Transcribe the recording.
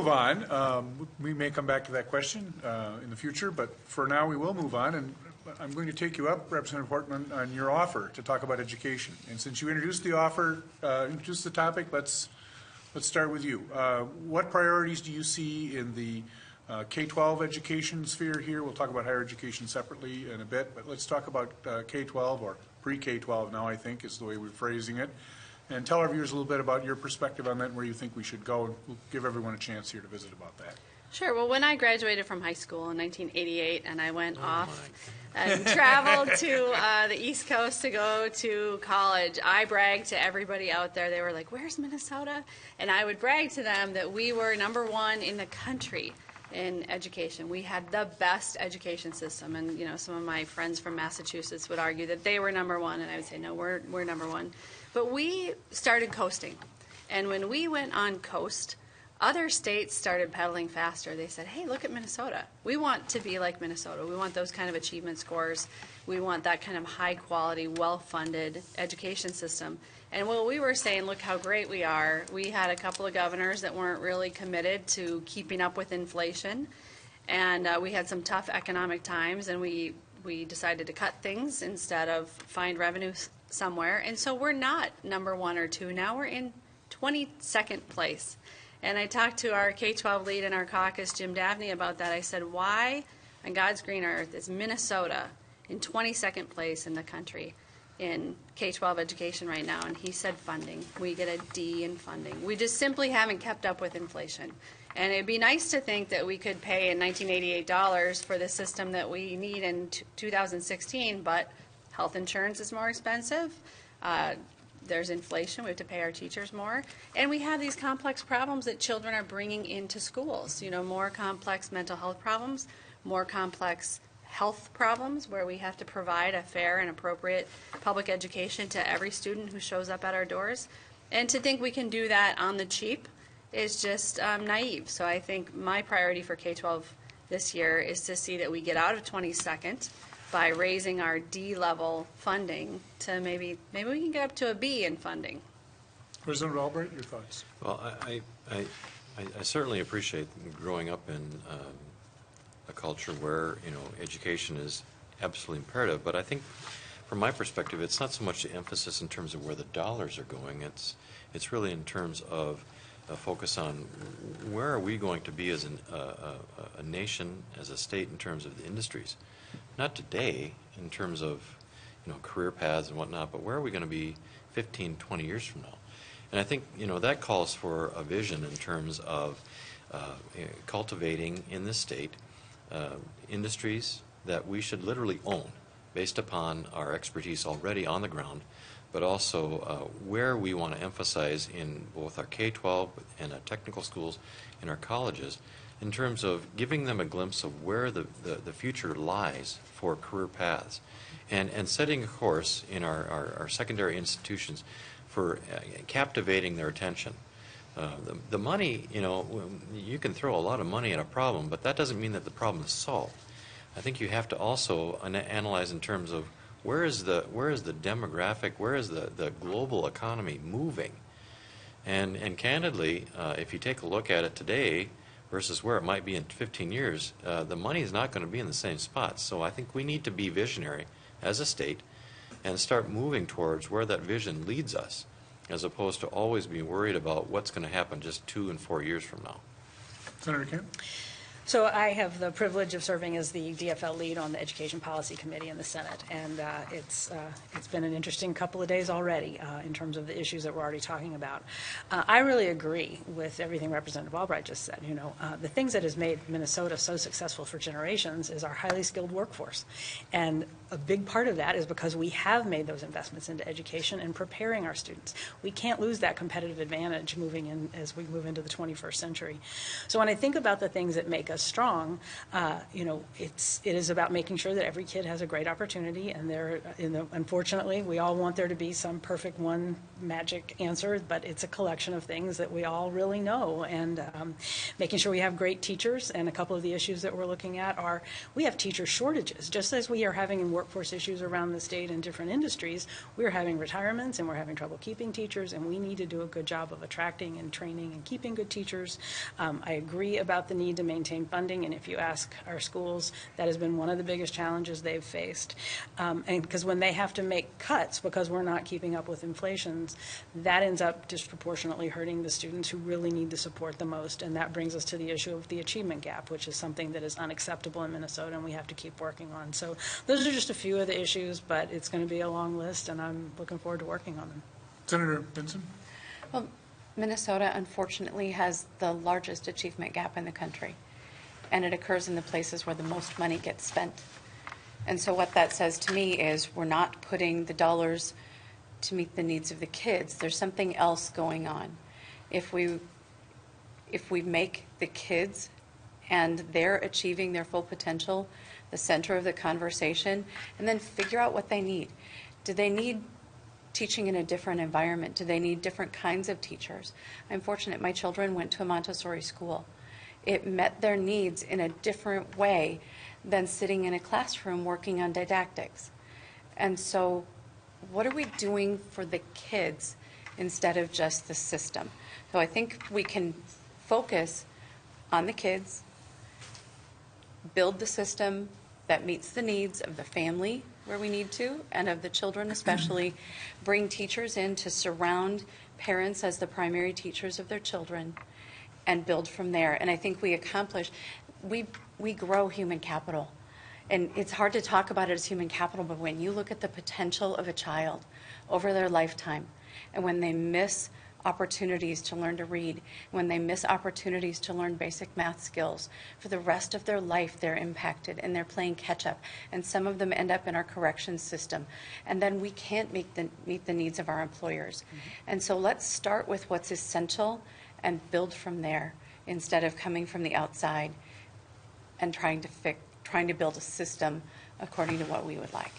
on. We may come back to that question in the future, but for now we will move on. And I'm going to take you up, Representative Portman, on your offer to talk about education. And since you introduced the offer, introduced the topic, let's start with you. What priorities do you see in the K-12 education sphere here? We'll talk about higher education separately in a bit, but let's talk about K-12 or pre-K-12 now, I think, is the way we're phrasing it. And tell our viewers a little bit about your perspective on that and where you think we should go. And we'll give everyone a chance here to visit about that. Sure. Well, when I graduated from high school in 1988 and I went off and traveled to the East Coast to go to college, I bragged to everybody out there. They were like, "Where's Minnesota?" And I would brag to them that we were #1 in the country in education. We had the best education system. And, you know, some of my friends from Massachusetts would argue that they were #1, and I would say, no, we're #1. But we started coasting. And when we went on coast, other states started pedaling faster. They said, hey, look at Minnesota. We want to be like Minnesota. We want those kind of achievement scores. We want that kind of high-quality, well-funded education system. And while we were saying, look how great we are, we had a couple of governors that weren't really committed to keeping up with inflation. And we had some tough economic times, and we decided to cut things instead of find revenue somewhere. And so we're not #1 or 2. Now we're in 22nd place. And I talked to our K-12 lead in our caucus, Jim Davney, about that. I said, why on God's green earth is Minnesota in 22nd place in the country in K-12 education right now? And he said funding. We get a D in funding. We just simply haven't kept up with inflation. And it'd be nice to think that we could pay in $1988 for the system that we need in 2016, but health insurance is more expensive. There's inflation. We have to pay our teachers more. And we have these complex problems that children are bringing into schools. You know, more complex mental health problems, more complex health problems where we have to provide a fair and appropriate public education to every student who shows up at our doors. And to think we can do that on the cheap is just naive. So I think my priority for K-12 this year is to see that we get out of 22nd by raising our D-level funding to maybe we can get up to a B in funding. President Albright, your thoughts? Well, I certainly appreciate growing up in a culture where, you know, education is absolutely imperative. But I think, from my perspective, it's not so much the emphasis in terms of where the dollars are going. It's really in terms of a focus on where are we going to be as a nation, as a state, in terms of the industries. Not today in terms of, you know, career paths and whatnot, but where are we going to be 15, 20 years from now? And I think, you know, that calls for a vision in terms of cultivating in this state industries that we should literally own based upon our expertise already on the ground, but also where we want to emphasize in both our K-12 and our technical schools and our colleges in terms of giving them a glimpse of where the future lies for career paths and setting a course in our secondary institutions for captivating their attention. The money, you know, you can throw a lot of money at a problem, but that doesn't mean that the problem is solved. I think you have to also analyze in terms of where is the demographic, where is the global economy moving, and candidly, if you take a look at it today versus where it might be in 15 years, the money is not going to be in the same spot. So I think we need to be visionary as a state and start moving towards where that vision leads us, as opposed to always being worried about what's going to happen just 2 and 4 years from now. Senator Kemp? So I have the privilege of serving as the DFL lead on the Education Policy Committee in the Senate, and it's been an interesting couple of days already in terms of the issues that we're already talking about. I really agree with everything Representative Albright just said. You know, the things that has made Minnesota so successful for generations is our highly skilled workforce, and a big part of that is because we have made those investments into education and preparing our students. We can't lose that competitive advantage moving in as we move into the 21st century. So when I think about the things that make us as strong, it is about making sure that every kid has a great opportunity, and unfortunately, we all want there to be some perfect one magic answer, but it's a collection of things that we all really know, and making sure we have great teachers. And a couple of the issues that we're looking at are, we have teacher shortages, just as we are having in workforce issues around the state in different industries. We're having retirements, and we're having trouble keeping teachers, and we need to do a good job of attracting and training and keeping good teachers. I agree about the need to maintain funding, and if you ask our schools, that has been one of the biggest challenges they've faced. And because when they have to make cuts because we're not keeping up with inflations, that ends up disproportionately hurting the students who really need the support the most. And that brings us to the issue of the achievement gap, which is something that is unacceptable in Minnesota, and we have to keep working on. So those are just a few of the issues, but it's going to be a long list, and I'm looking forward to working on them. Senator Vinson? Well, Minnesota, unfortunately, has the largest achievement gap in the country, and it occurs in the places where the most money gets spent. And so what that says to me is we're not putting the dollars to meet the needs of the kids. There's something else going on. If we make the kids and their achieving their full potential the center of the conversation, and then figure out what they need. Do they need teaching in a different environment? Do they need different kinds of teachers? I'm fortunate my children went to a Montessori school. It met their needs in a different way than sitting in a classroom working on didactics. And so what are we doing for the kids instead of just the system? So I think we can focus on the kids, build the system that meets the needs of the family where we need to, and of the children especially, bring teachers in to surround parents as the primary teachers of their children, and build from there. And I think we grow human capital. And it's hard to talk about it as human capital, but when you look at the potential of a child over their lifetime, and when they miss opportunities to learn to read, when they miss opportunities to learn basic math skills, for the rest of their life they're impacted and they're playing catch up, and some of them end up in our corrections system, and then we can't meet the needs of our employers. And so let's start with what's essential and build from there, instead of coming from the outside and trying to build a system according to what we would like.